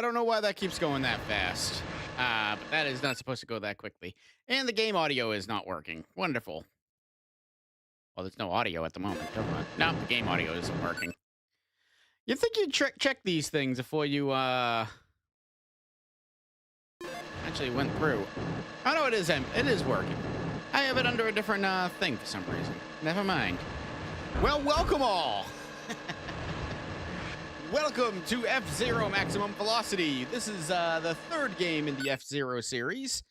I don't know why that keeps going that fast. But that is not supposed to go that quickly. And the game audio is not working. Wonderful. Well, there's no audio at the moment. No, the game audio isn't working. You think you'd check these things before you actually went through. Oh no, it is working. I have it under a different thing for some reason. Never mind. Well, welcome all. Welcome to F-Zero Maximum Velocity. This is the third game in the F-Zero series.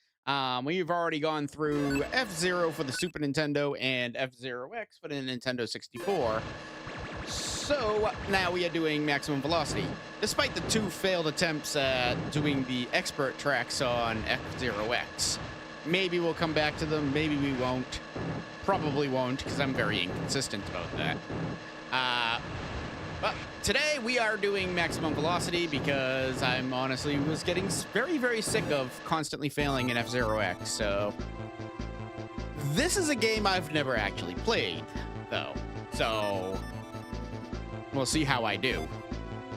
We've already gone through F-Zero for the Super Nintendo and F-Zero X for the Nintendo 64. So now we are doing Maximum Velocity. Despite the two failed attempts at doing the expert tracks on F-Zero X. Maybe we'll come back to them, maybe we won't. Probably won't, because I'm very inconsistent about that. But today we are doing Maximum Velocity because I'm honestly was getting very, very sick of constantly failing in F-Zero X, so... This is a game I've never actually played, though, so... We'll see how I do.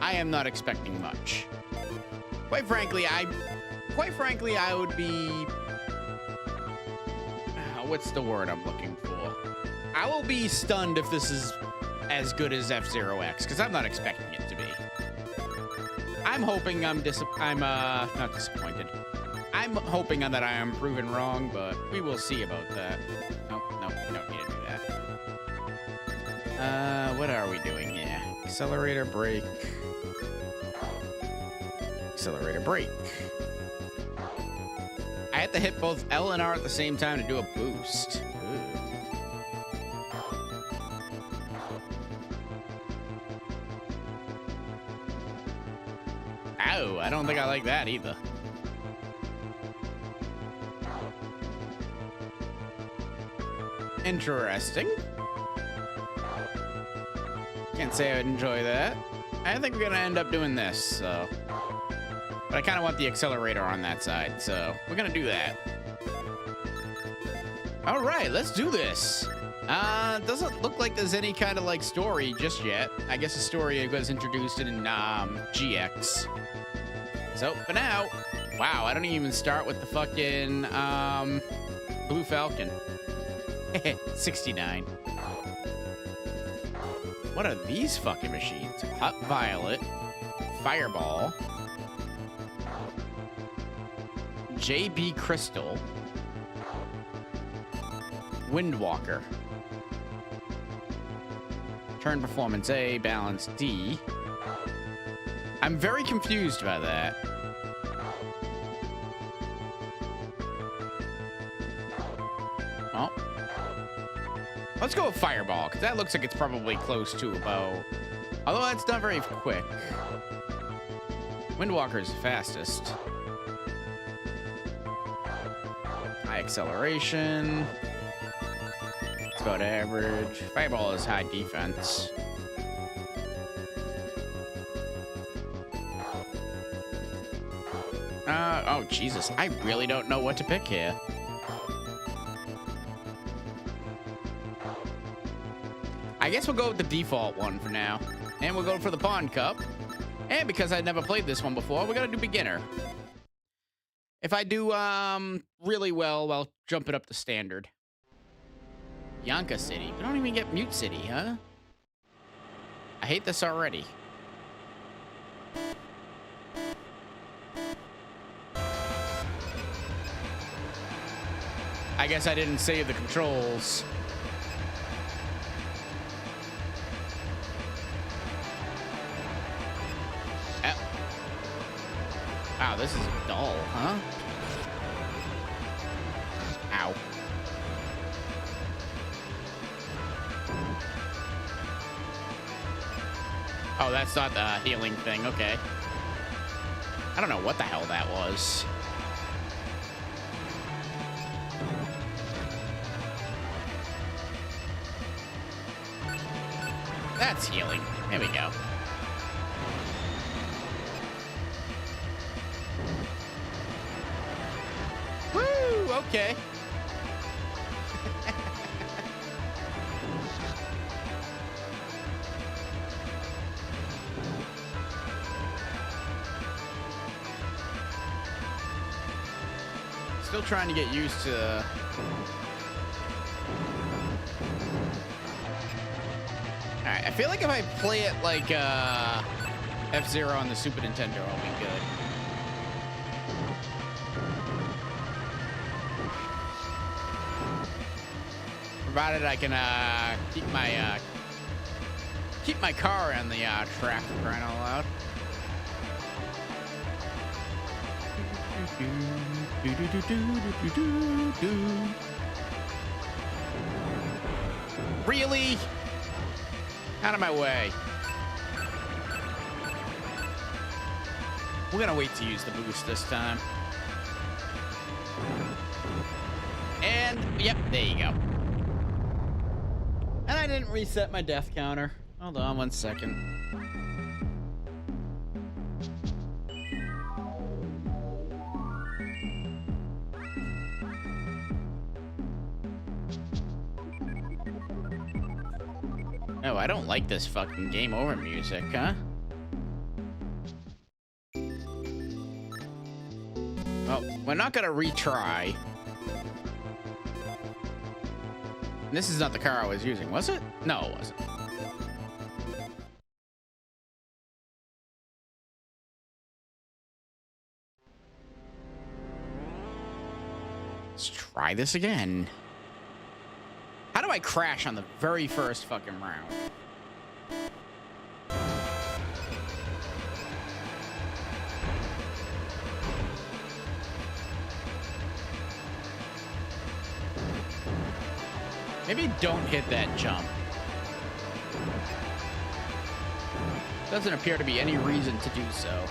I am not expecting much. Quite frankly, I would be... what's the word I'm looking for? I will be stunned if this is as good as F-Zero X, because I'm not expecting it to be. I'm hoping I'm not disappointed. I'm hoping that I am proven wrong, but we will see about that. Nope, we don't need to do that. What are we doing here? Accelerator, brake. Accelerator, brake. I have to hit both L and R at the same time to do a boost. Ooh. Ow, I don't think I like that either. Interesting. Can't say I would enjoy that. I think we're gonna end up doing this, so. But I kind of want the accelerator on that side, so we're gonna do that. All right, let's do this. Doesn't look like there's any kind of like story just yet. I guess the story was introduced in GX. So for now, wow, I don't even start with the fucking Blue Falcon. 69. What are these fucking machines? Hot Violet, Fireball, JB Crystal, Windwalker, Turn Performance A, Balance D. I'm very confused by that. Well, let's go with Fireball, because that looks like it's probably close to about... Although that's not very quick. Windwalker's fastest. High acceleration. It's about average. Fireball is high defense. Oh, Jesus. I really don't know what to pick here. I guess we'll go with the default one for now. And we'll go for the Pond Cup. And because I never played this one before, we're going to do beginner. If I do really well, I'll jump it up to standard. Yonka City. We don't even get Mute City, huh? I hate this already. I guess I didn't save the controls. Wow, this is dull, huh? Ow. Oh, that's not the healing thing. Okay. I don't know what the hell that was. That's healing. There we go. Woo! Okay. Still trying to get used to... Alright, I feel like if I play it like F-Zero on the Super Nintendo, I'll be good. Provided I can keep my car on the track, for crying out loud. Really? Out of my way. We're gonna wait to use the boost this time. And, yep, there you go. And I didn't reset my death counter. Hold on 1 second. Oh, I don't like this fucking game over music, huh? Well, we're not gonna retry. This is not the car I was using, was it? No, it wasn't. Let's try this again. How do I crash on the very first fucking round? Maybe don't hit that jump. Doesn't appear to be any reason to do so.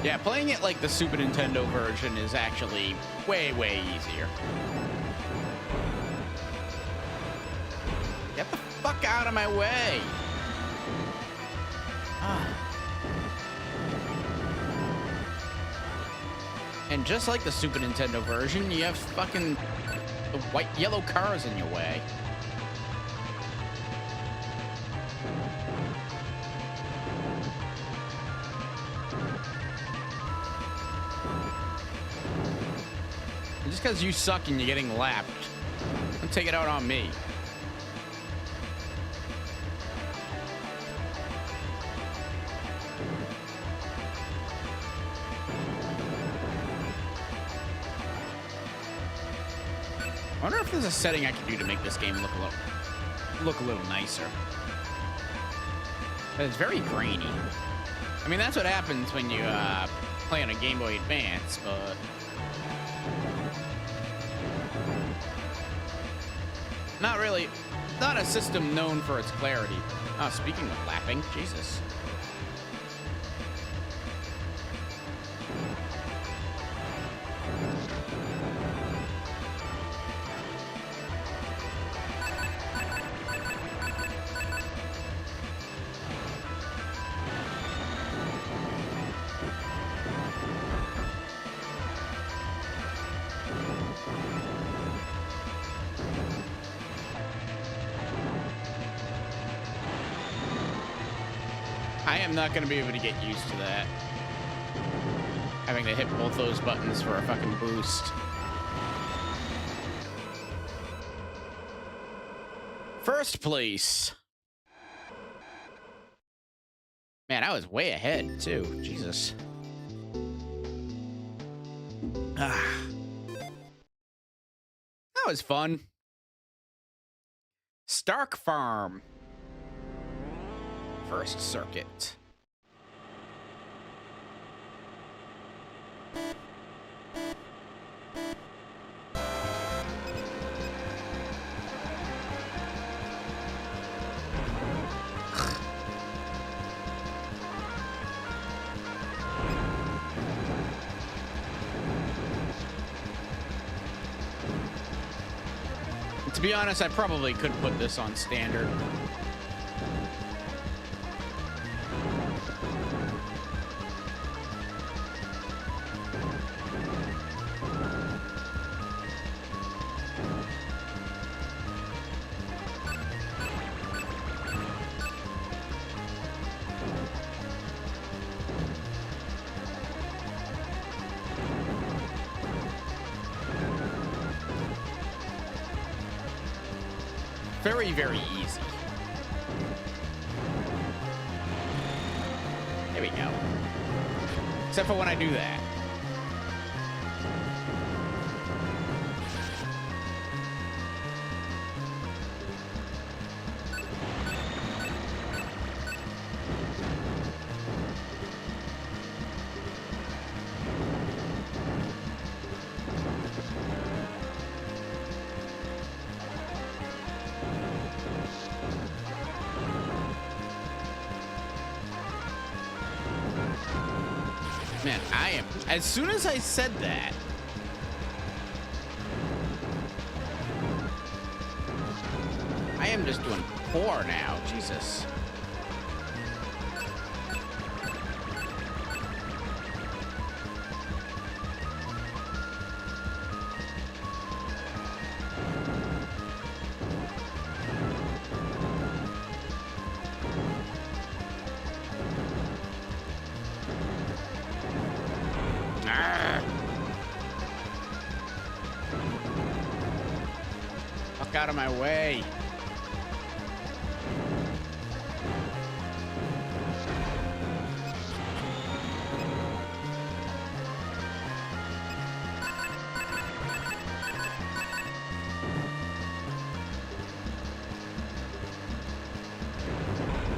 Yeah, playing it like the Super Nintendo version is actually way, way easier. Get the fuck out of my way. And just like the Super Nintendo version, you have fucking the white, yellow cars in your way. Just because you suck and you're getting lapped, don't take it out on me. I wonder if there's a setting I can do to make this game look a little nicer. But it's very grainy. I mean, that's what happens when you play on a Game Boy Advance, but... Not really. Not a system known for its clarity. Oh, speaking of lapping, Jesus. I am not going to be able to get used to that. Having to hit both those buttons for a fucking boost. First place. Man, I was way ahead, too. Jesus. Ah. That was fun. Stark Farm. First circuit. To be honest, I probably could put this on standard. Very, very easy. There we go. Except for when I do that. Man, I am, as soon as I said that, I am just doing poor now, Jesus. Fuck out of my way.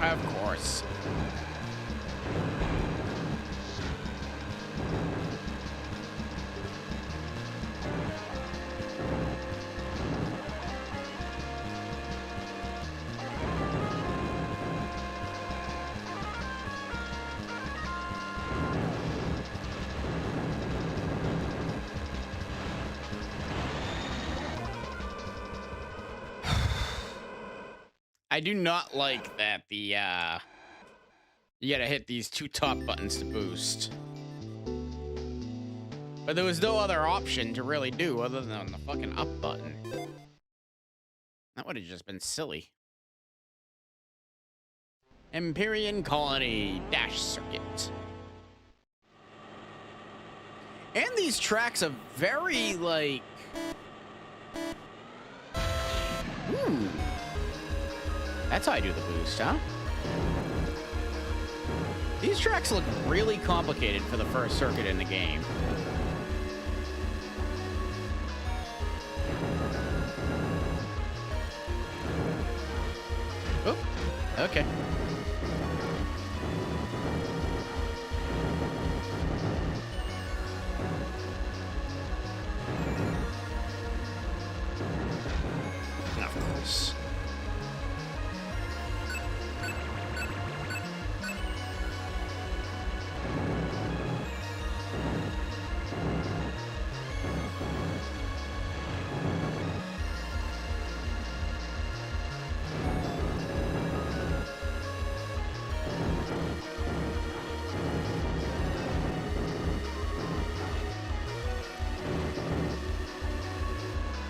Of course. I do not like that you gotta hit these two top buttons to boost. But there was no other option to really do other than the fucking up button. That would have just been silly. Empyrean Colony Dash Circuit. And these tracks are very, like... Ooh. That's how I do the boost, huh? These tracks look really complicated for the first circuit in the game. Oh, okay. Of course.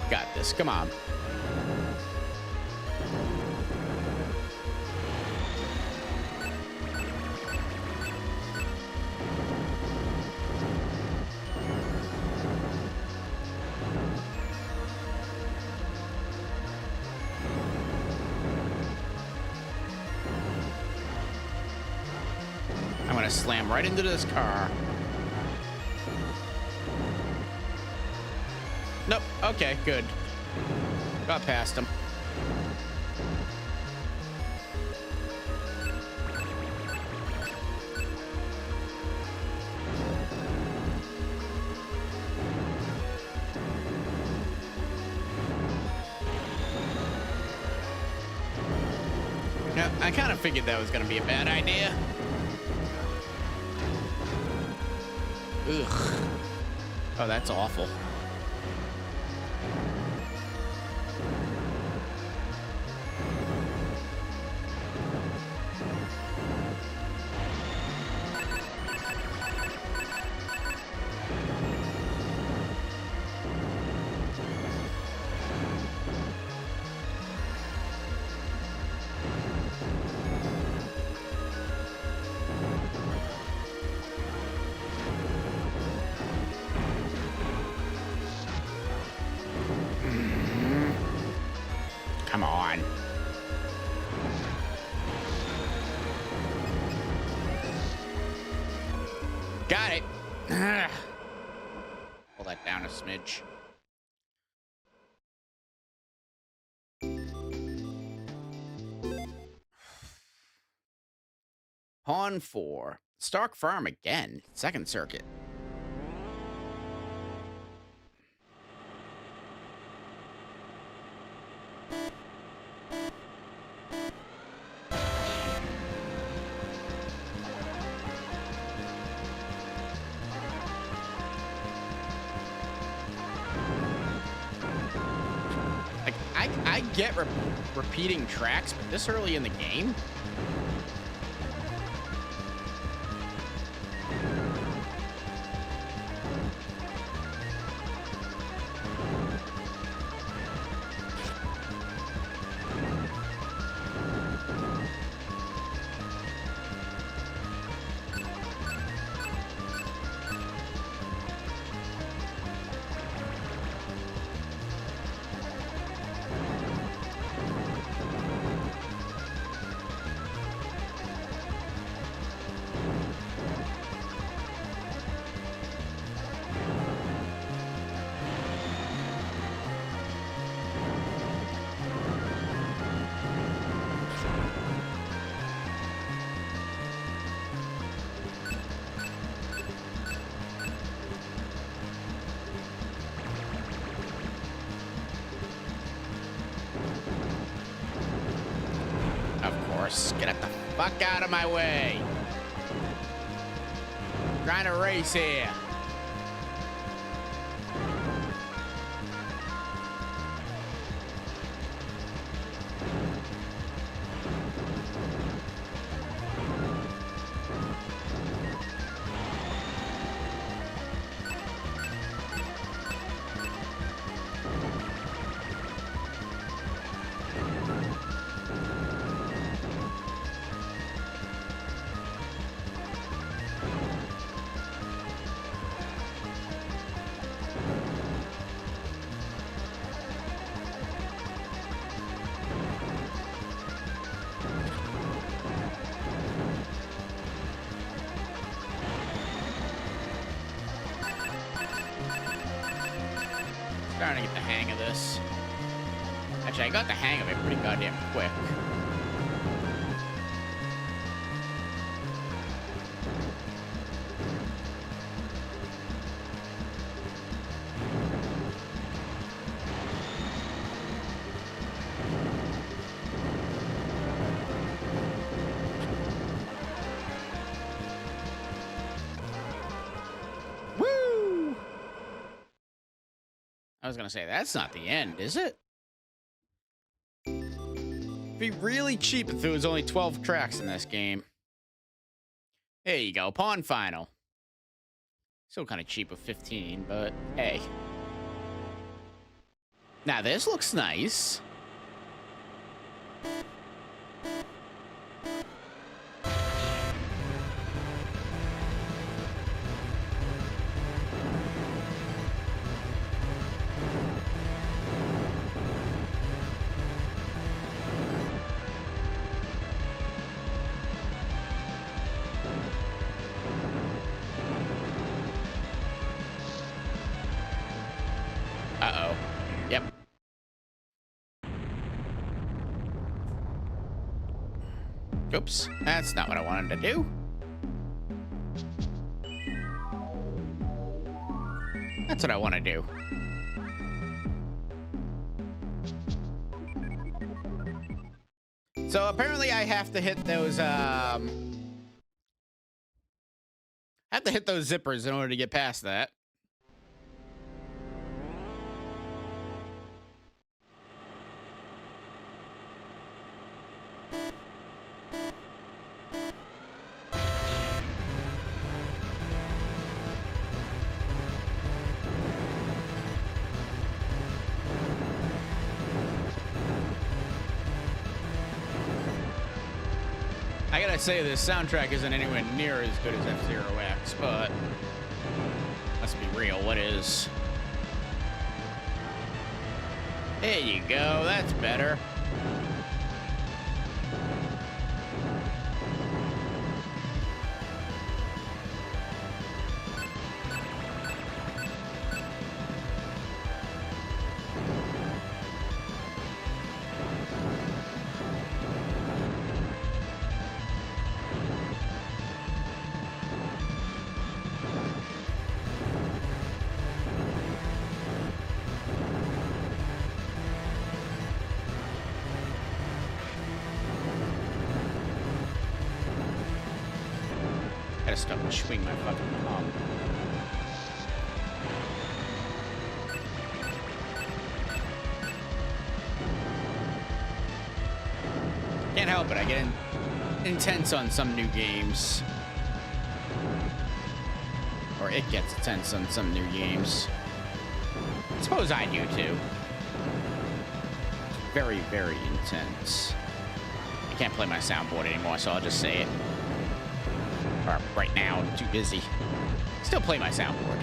Got this. Come on. I'm gonna slam right into this car. Nope. Okay, good. Got past him. Yeah, I kind of figured that was going to be a bad idea. Ugh. Oh, that's awful. Got it. Pull that down a smidge. Pawn 4. Stark Farm again. Second circuit. Like, I get repeating tracks, but this early in the game? Get the fuck out of my way. I'm trying to race here. Starting to get the hang of this. Actually, I got the hang of it pretty goddamn quick. I was gonna say, that's not the end, is it? It'd be really cheap if there was only 12 tracks in this game. There you go, pawn final. Still kind of cheap with 15, but hey. Now this looks nice. Uh-oh. Yep. Oops. That's not what I wanted to do. That's what I want to do. So apparently I have to hit those, zippers in order to get past that. I gotta say, this soundtrack isn't anywhere near as good as F-Zero X, but let's be real, what is? There you go, that's better. gotta stop chewing my fucking thumb. Can't help it. I get intense on some new games. Or it gets intense on some new games. I suppose I do too. It's very, very intense. I can't play my soundboard anymore, so I'll just say it. Or right now, I'm too busy. Still play my soundboard.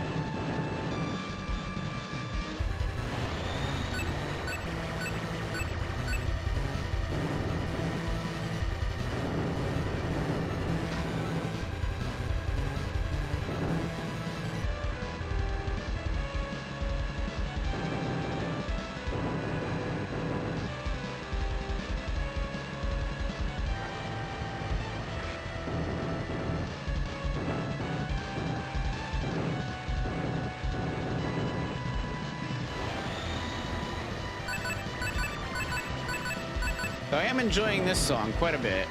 So I am enjoying this song quite a bit.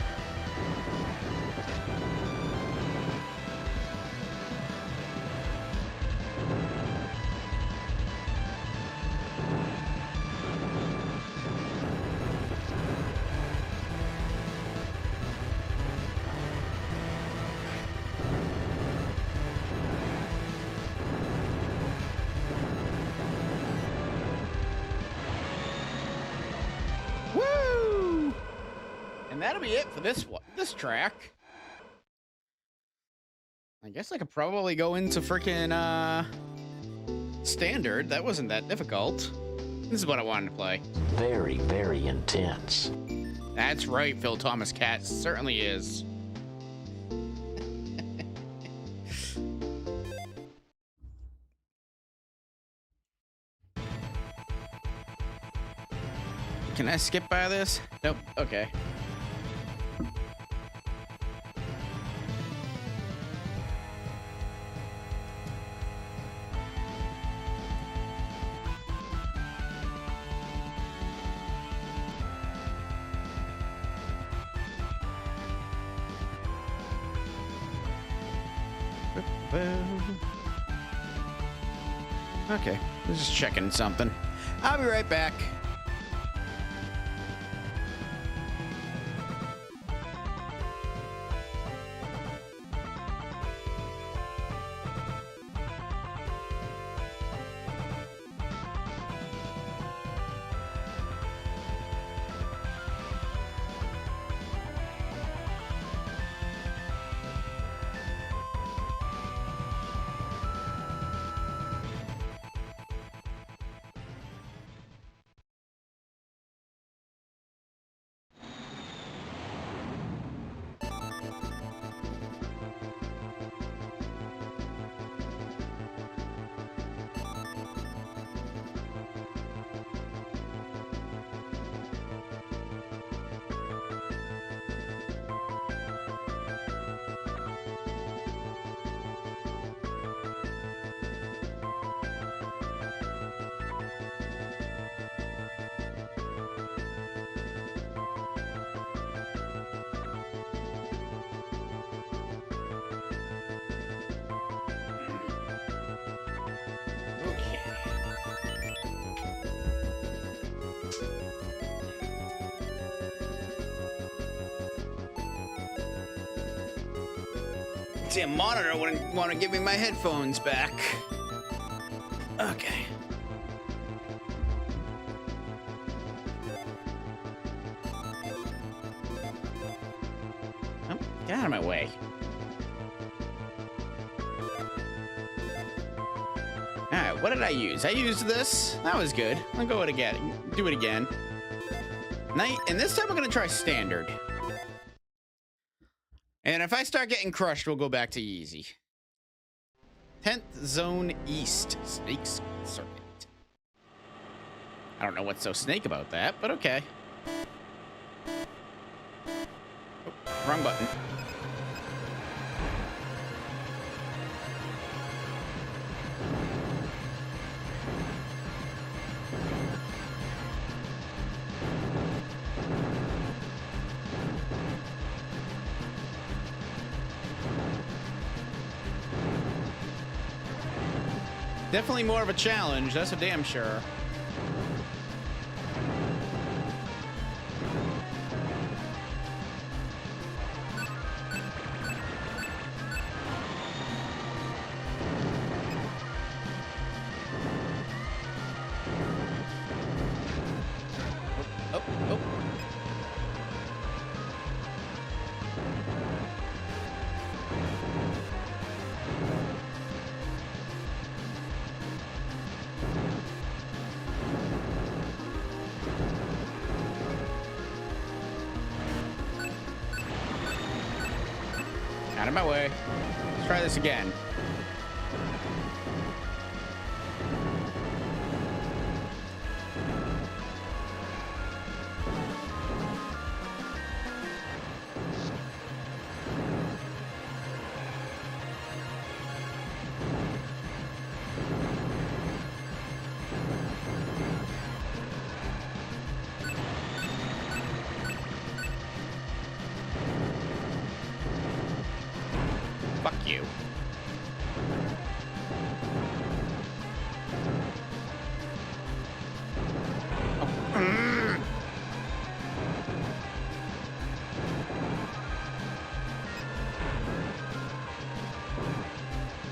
And that'll be it for this track. I guess I could probably go into freaking standard. That wasn't that difficult. This is what I wanted to play. Very, very intense. That's right, Phil Thomas Cat certainly is. Can I skip by this? Nope. Okay. Okay, I'm just checking something. I'll be right back. See, a monitor wouldn't want to give me my headphones back. Okay. Oh, get out of my way. Alright, what did I use? I used this. That was good. I'll go it again. Do it again. And this time I'm gonna try standard. And if I start getting crushed, we'll go back to easy. 10th Zone East. Snakes Circuit. I don't know what's so snake about that, but okay. Oh, wrong button. Definitely more of a challenge, that's for damn sure. Oh, oh. Out of my way. Let's try this again. Fuck you.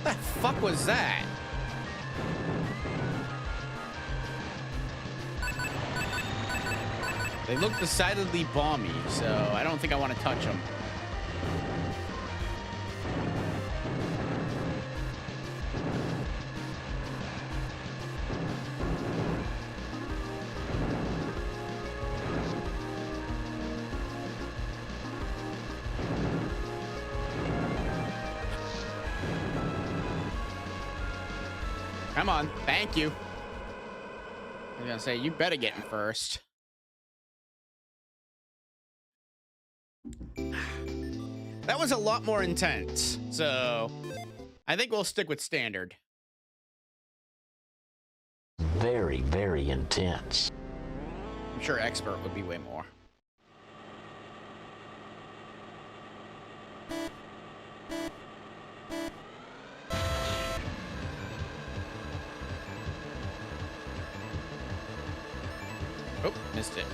What the fuck was that? They look decidedly balmy, so I don't think I want to touch them. Come on, thank you. I was gonna say, you better get in first. That was a lot more intense, so I think we'll stick with standard. Very, very intense. I'm sure expert would be way more. Oh, missed it.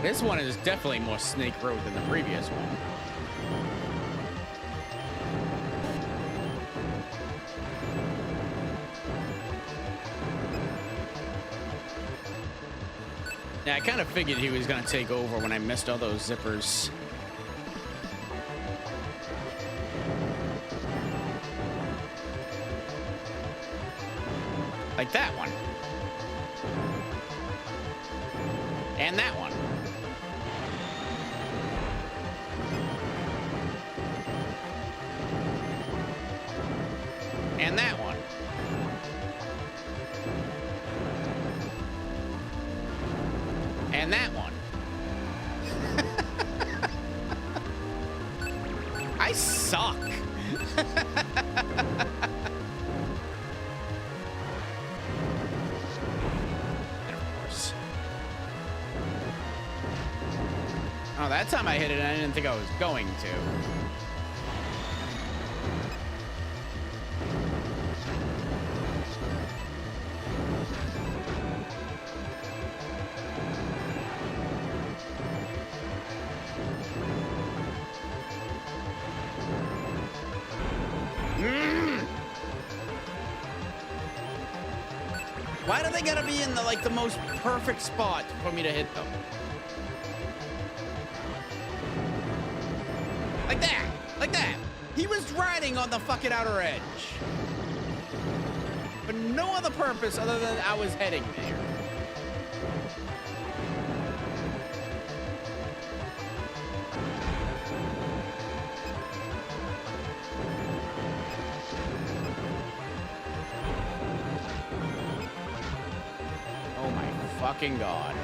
This one is definitely more snake road than the previous one. Yeah, I kind of figured he was going to take over when I missed all those zippers. Like that one. And that one. And that one. And that one. I suck. Oh, that time I hit it and I didn't think I was going to. Why do they gotta be in the most perfect spot for me to hit them? Like that! Like that! He was riding on the fucking outer edge. For no other purpose other than I was heading there. Oh my fucking God.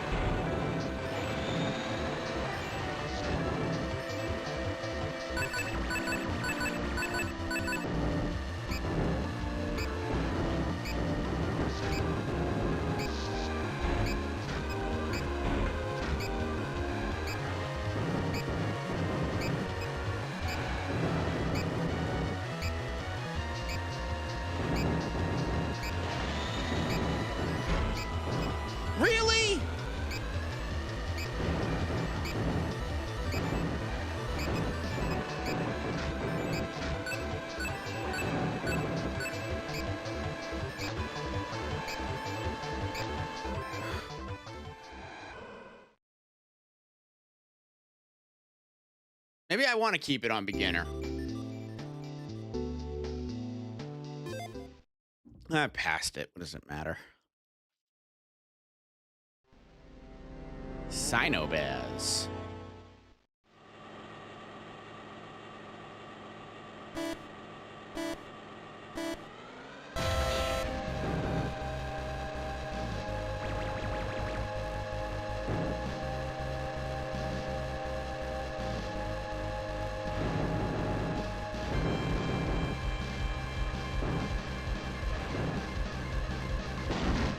Maybe I want to keep it on beginner. I passed it. What does it matter? Sinobaz.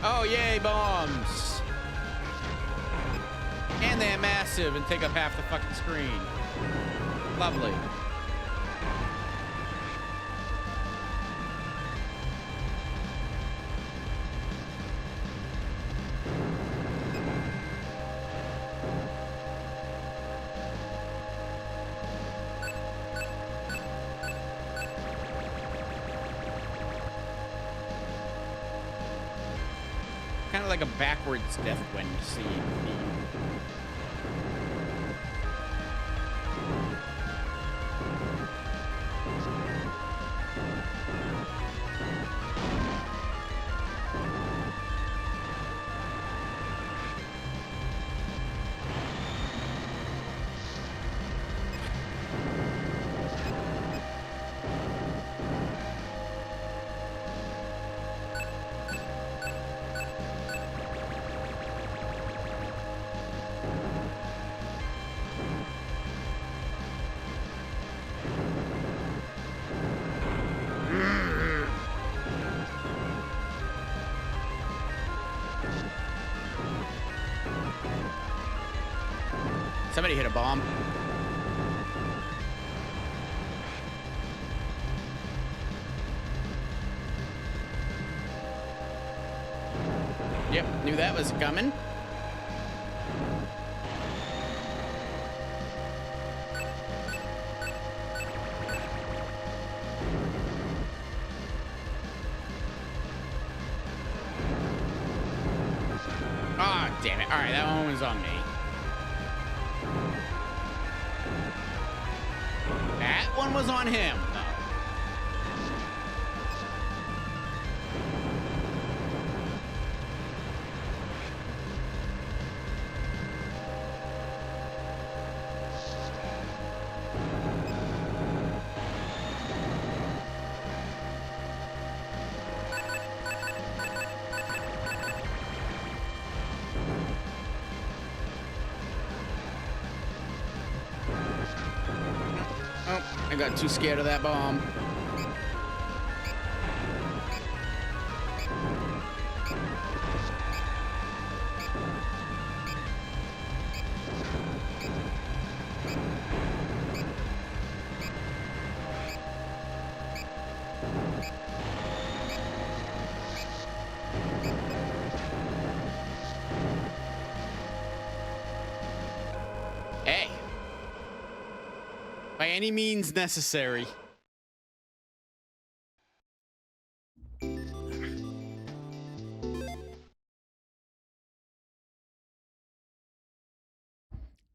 Oh, yay, bombs. And they're massive and take up half the fucking screen. Lovely. Kind of like a backwards Deathwind scene. Somebody hit a bomb. Yep, knew that was coming. Ah, damn it. All right, that one was on me. That one was on him. Oh. I got too scared of that bomb. Hey. By any means necessary.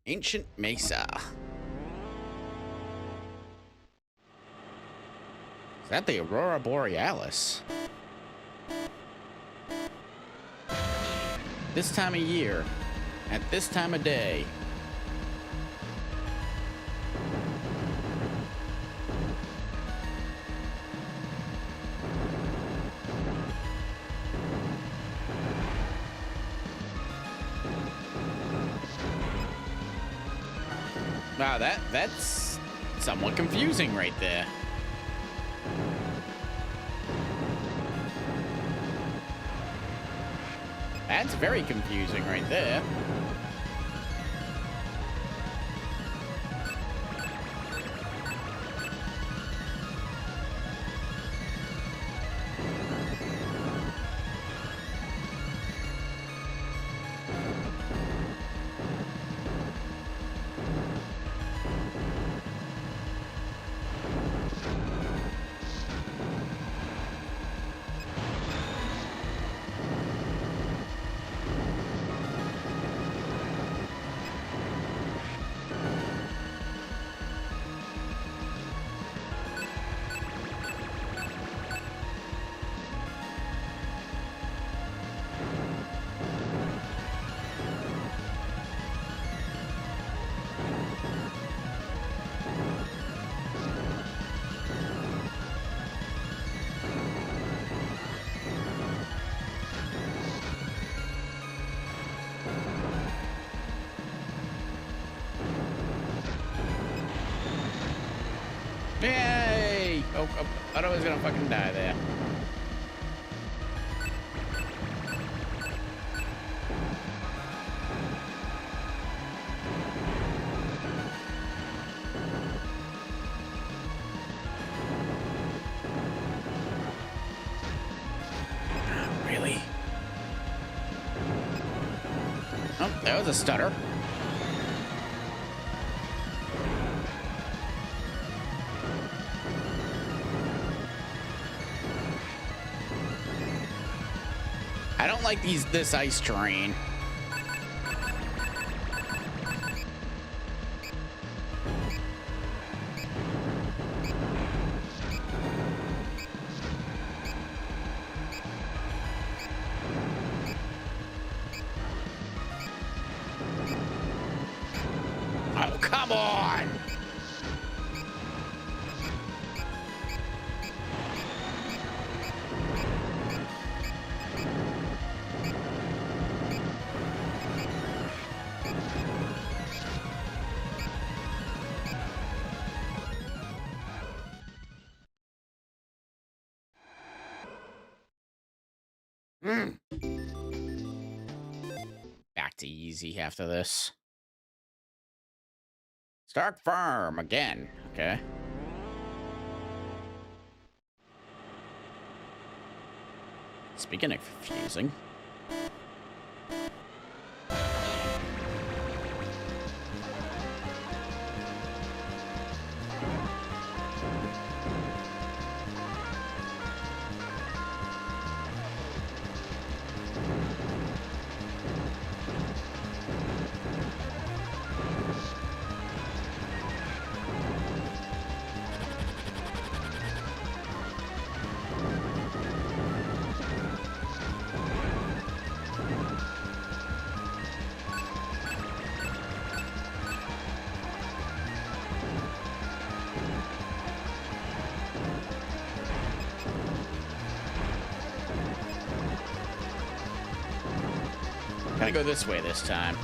Ancient Mesa. Is that the Aurora Borealis? This time of year, at this time of day. Wow, that's somewhat confusing right there. That's very confusing right there. Yay! Oh, I thought I was gonna fucking die there. Really? Oh, that was a stutter. I don't like this ice terrain. Oh, come on! Mm. Back to easy after this. Start farm again. Okay. Speaking of confusing. Gotta go this way this time.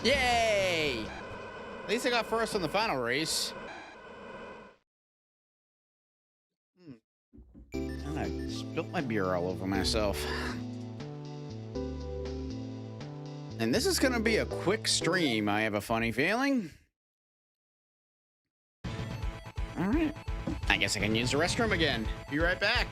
Yay! At least I got first in the final race. And I spilled my beer all over myself. And this is gonna be a quick stream, I have a funny feeling. All right. I guess I can use the restroom again. Be right back.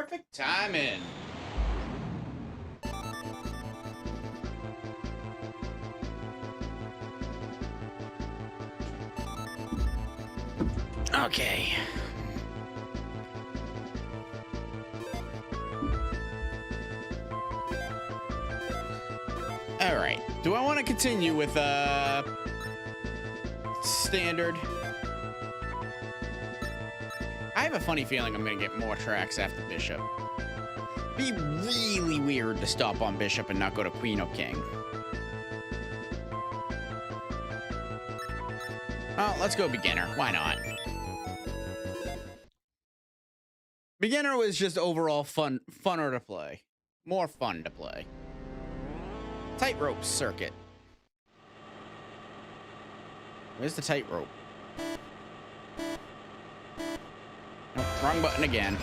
Perfect timing. Okay. All right. Do I want to continue with standard? I have a funny feeling I'm going to get more tracks after Bishop. Be really weird to stop on Bishop and not go to Queen or King. Oh, let's go beginner. Why not? Beginner was just overall funner to play. More fun to play. Tightrope circuit. Where's the tightrope? Oh, wrong button again.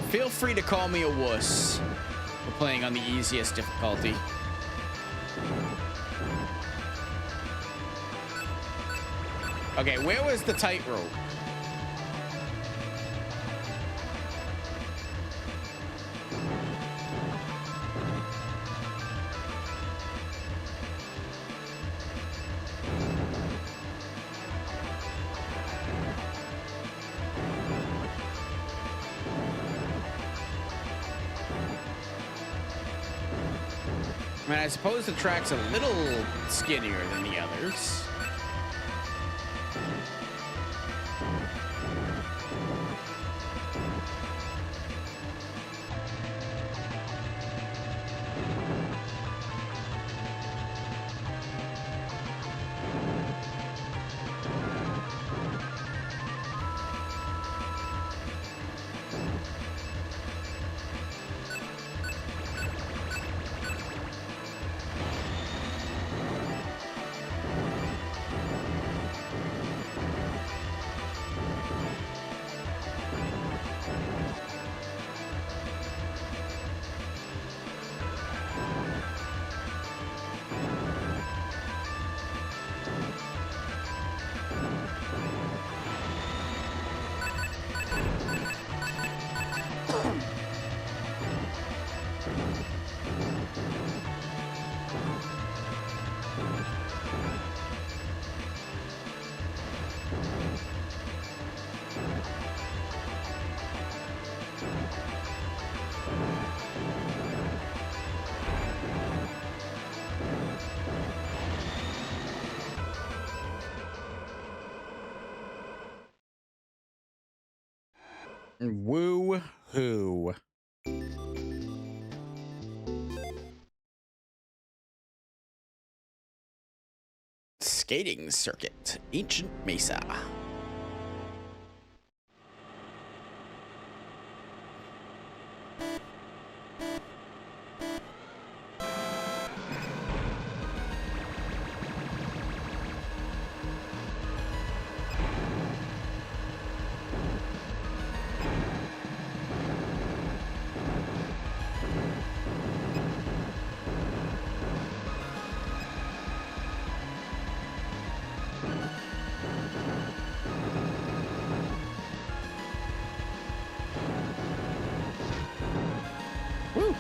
Feel free to call me a wuss for playing on the easiest difficulty. Okay, where was the tightrope? I mean, I suppose the track's a little skinnier than the others. Woo-hoo. Skating circuit, Ancient Mesa. Woo.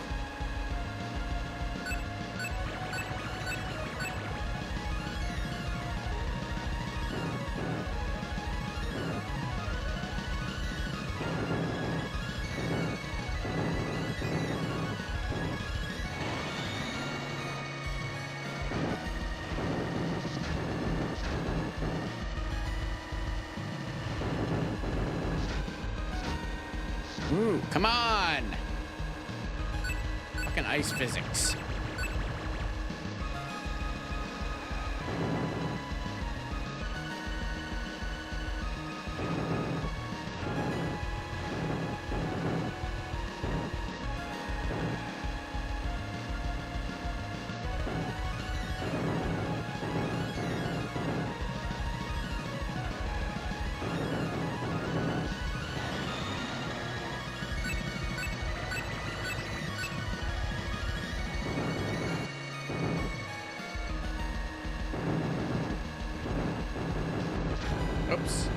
Ooh, come on! Fucking ice physics. Oops.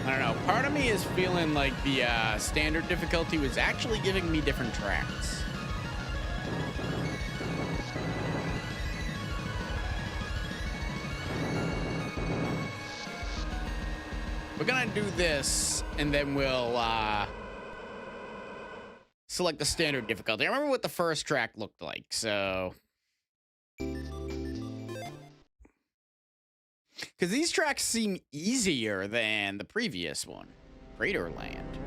I don't know. Part of me is feeling like the standard difficulty was actually giving me different tracks. We're gonna do this, and then we'll select the standard difficulty. I remember what the first track looked like, so... Because these tracks seem easier than the previous one, Craterland.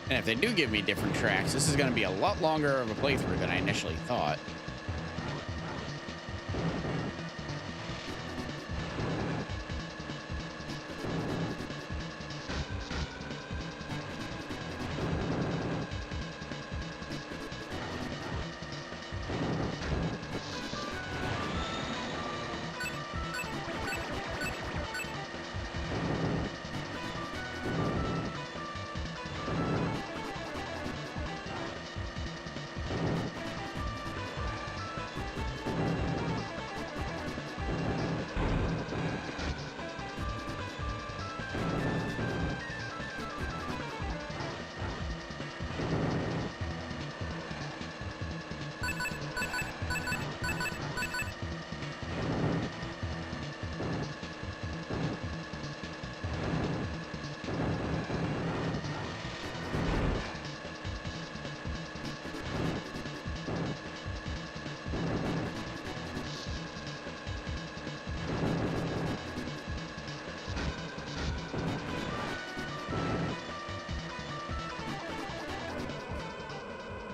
And if they do give me different tracks, this is going to be a lot longer of a playthrough than I initially thought.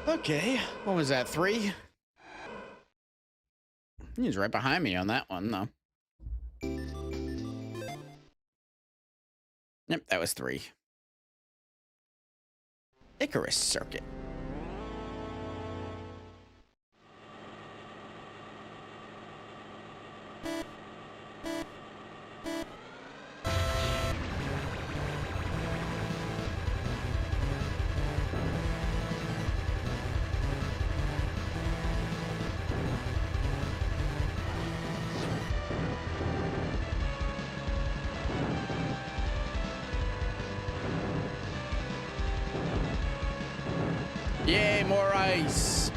Okay, what was that, 3? He's right behind me on that one, though. Yep, that was 3. Icarus Circuit. Yay, more ice.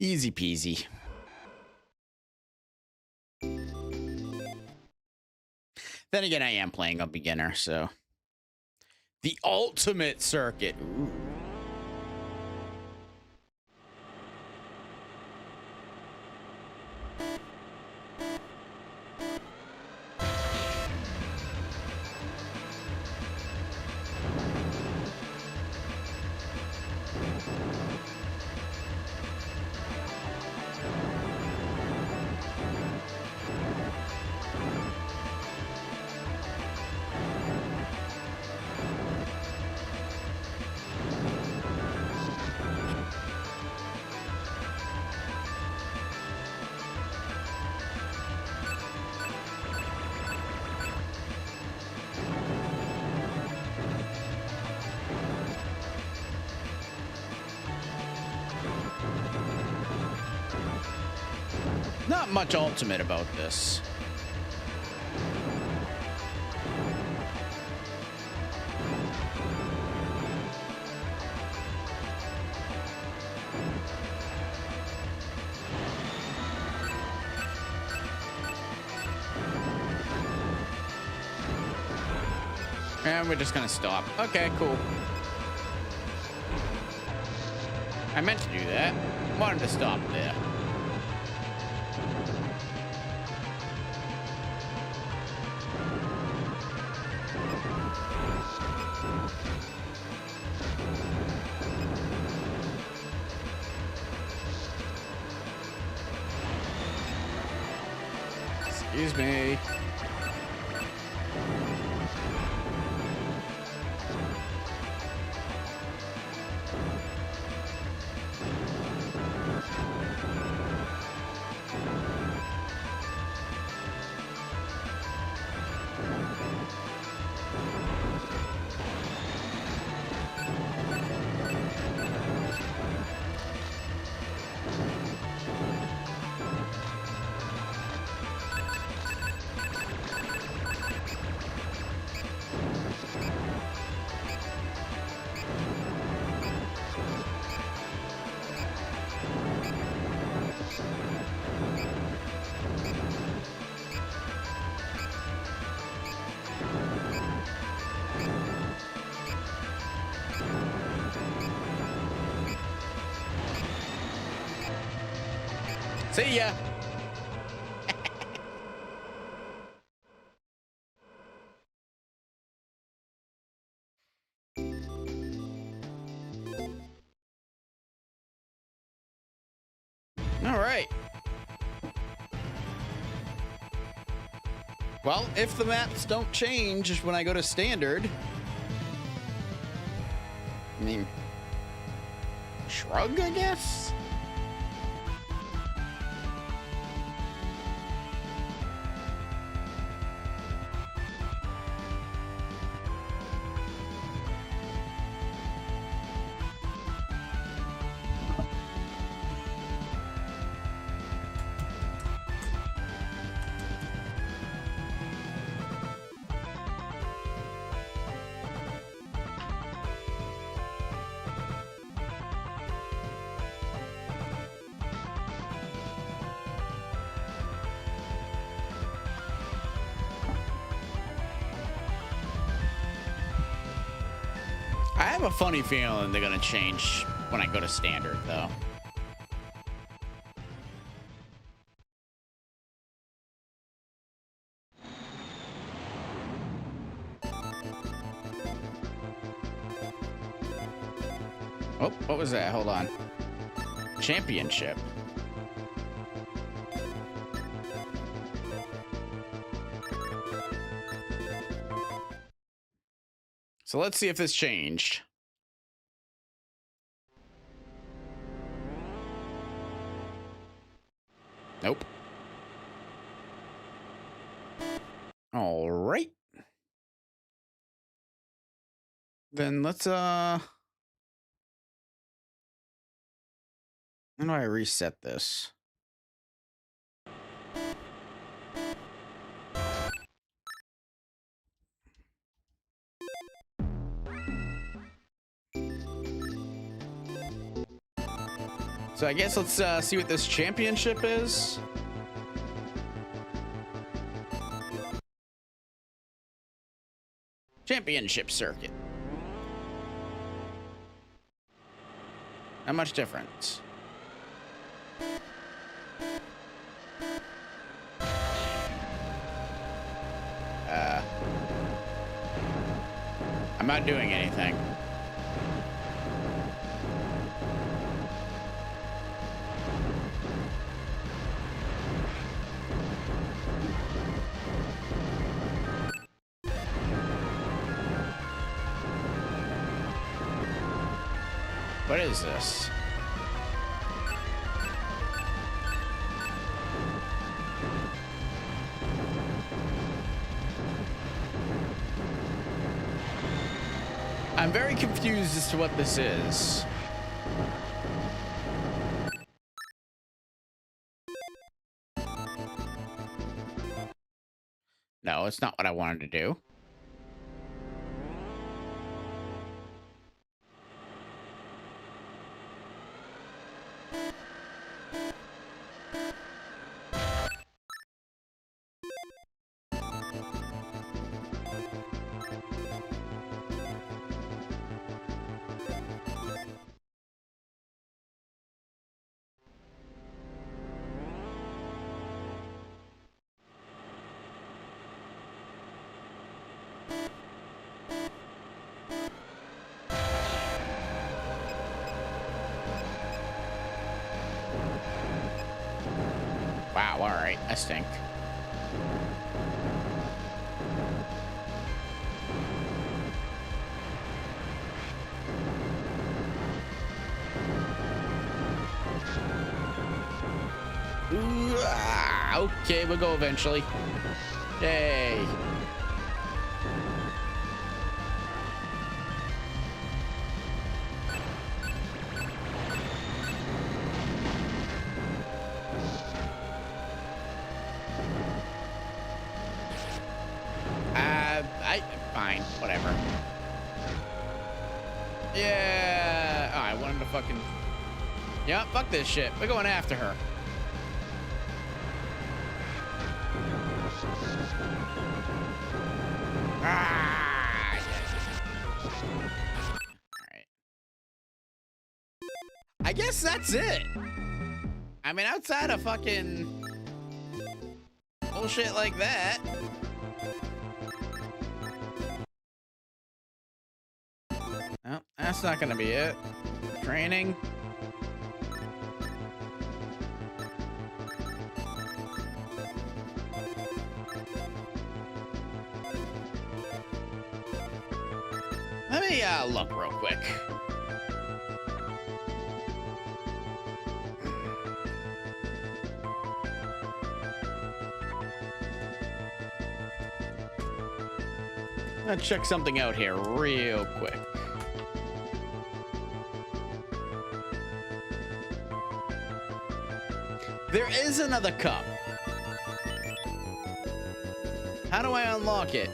Easy peasy. Then again, I am playing a beginner, so. The ultimate circuit. Ooh. Not much ultimate about this. And we're just gonna stop. Okay, cool. I meant to do that. Wanted to stop there. Excuse me. See ya. All right. Well, if the maps don't change when I go to standard, I mean, shrug, I guess? I have a funny feeling they're gonna change when I go to standard, though. Oh, what was that? Hold on. Championship. So let's see if this changed. Nope. All right. Then let's how do I reset this? So I guess let's see what this championship is. Championship circuit. Not much difference. I'm not doing anything. What is this? I'm very confused as to what this is. No, it's not what I wanted to do. Wow, all right, I stink. Ooh, okay, we'll go eventually. Yay. Fine, whatever. Yeah. Oh, I wanted to fucking. Yeah, fuck this shit. We're going after her. Ah. All right. I guess that's it. I mean, outside of fucking bullshit like that. No, that's not gonna be it. Training. Let me look real quick. Let's check something out here real quick. There is another cup. How do I unlock it?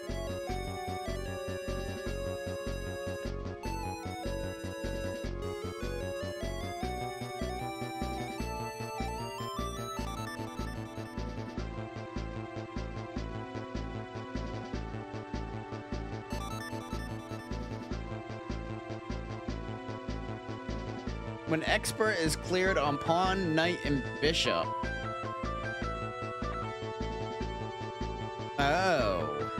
When expert is cleared on pawn, knight, and bishop. Oh.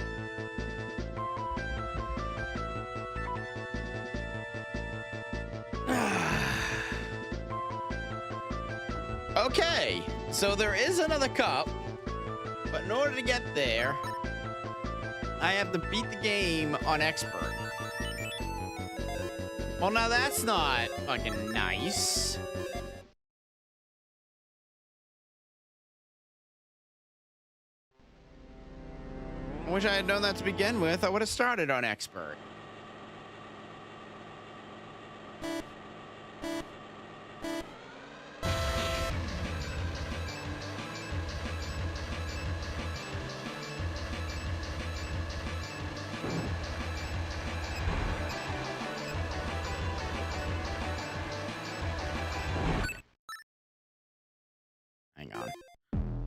Okay, so there is another cup, but in order to get there, I have to beat the game on expert. Well, now that's not fucking nice. I wish I had known that to begin with. I would have started on expert.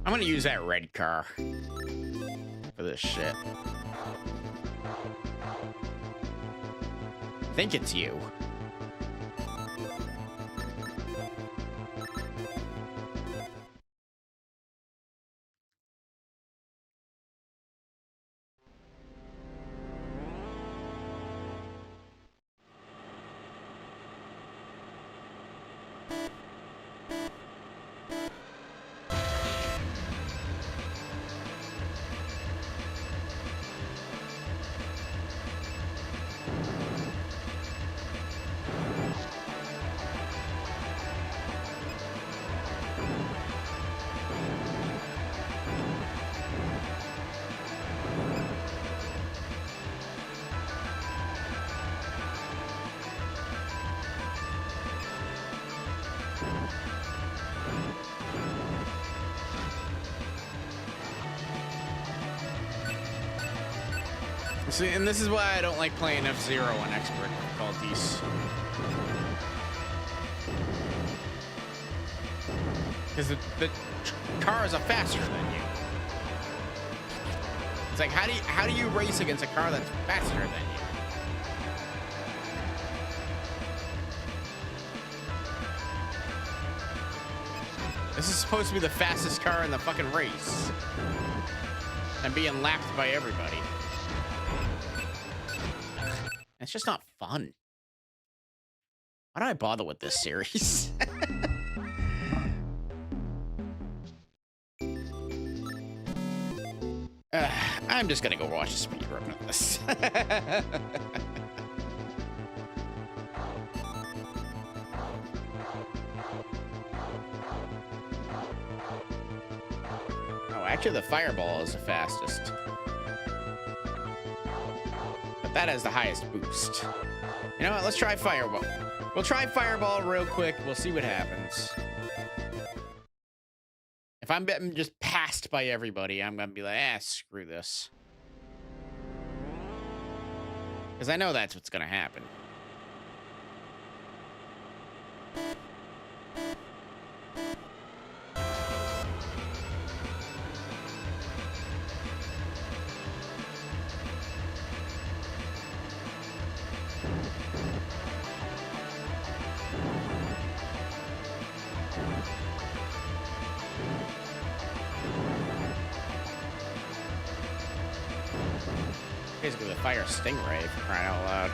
I'm gonna use that red car for this shit. I think it's you. See, and this is why I don't like playing F-Zero on expert difficulties. Because the cars are faster than you. It's like, how do you race against a car that's faster than you? This is supposed to be the fastest car in the fucking race. And being lapped by everybody. It's just not fun. Why do I bother with this series? I'm just gonna go watch a speedrun of this. Oh, actually the fireball is the fastest. But that has the highest boost. You know what? Let's try fireball. We'll try fireball real quick. We'll see what happens. If I'm just passed by everybody, I'm gonna be like, screw this. Because I know that's what's gonna happen. Basically the fire stingray for crying out loud.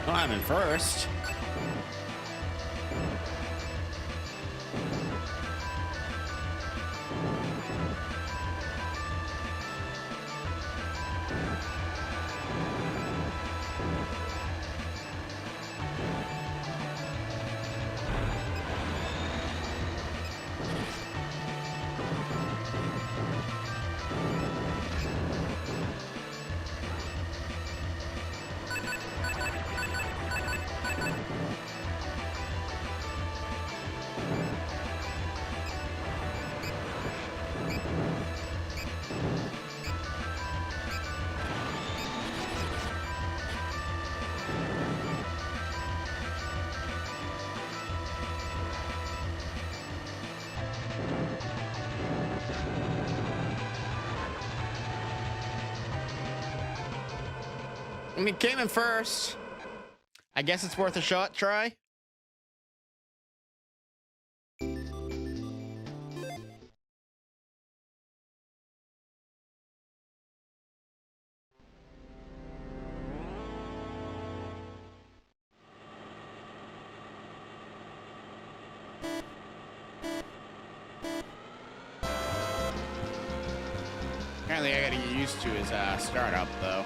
Well, I'm in first. I mean, came in first. I guess it's worth a shot. Try. Apparently, I gotta get used to his startup, though.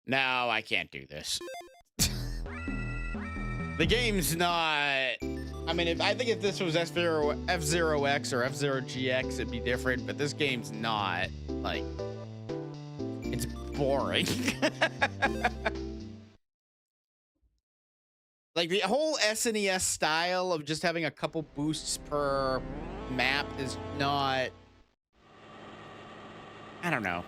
No, I can't do this. The game's not... I mean, I think if this was F-Zero X or F-Zero GX, it'd be different, but this game's not, like... It's boring. Like, the whole SNES style of just having a couple boosts per map is not... I don't know.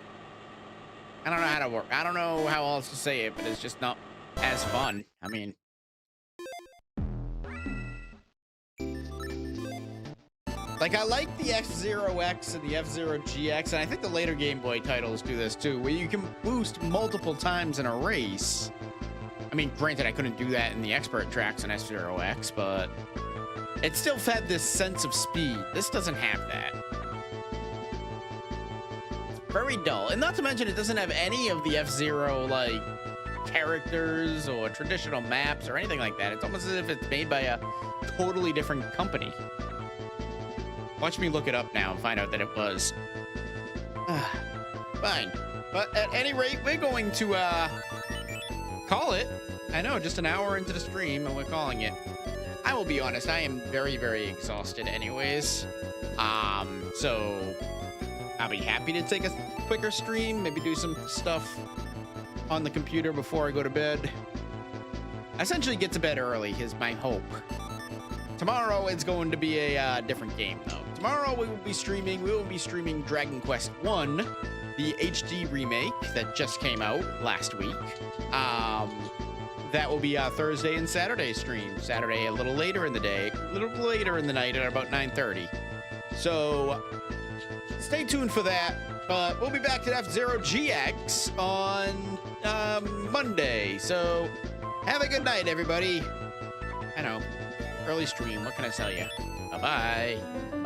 I don't know how to work. I don't know how else to say it, but it's just not as fun. I mean... Like, I like the F-Zero X and the F-Zero GX, and I think the later Game Boy titles do this too, where you can boost multiple times in a race. I mean, granted, I couldn't do that in the expert tracks in F-Zero X, but it still had this sense of speed. This doesn't have that. It's very dull. And not to mention, it doesn't have any of the F-Zero, like, characters or traditional maps or anything like that. It's almost as if it's made by a totally different company. Watch me look it up now and find out that it was. Fine. But at any rate, we're going to call it. I know, just an hour into the stream and we're calling it. I will be honest, I am very, very exhausted anyways. So I'll be happy to take a quicker stream, maybe do some stuff on the computer before I go to bed. Essentially get to bed early is my hope. Tomorrow it's going to be a different game though. Tomorrow we will be streaming Dragon Quest 1, the HD remake that just came out last week. That will be a Thursday and Saturday stream. Saturday a little later in the day, a little later in the night at about 9:30. So stay tuned for that. But we'll be back to F-Zero GX on Monday. So have a good night, everybody. I know, early stream. What can I tell you? Bye-bye.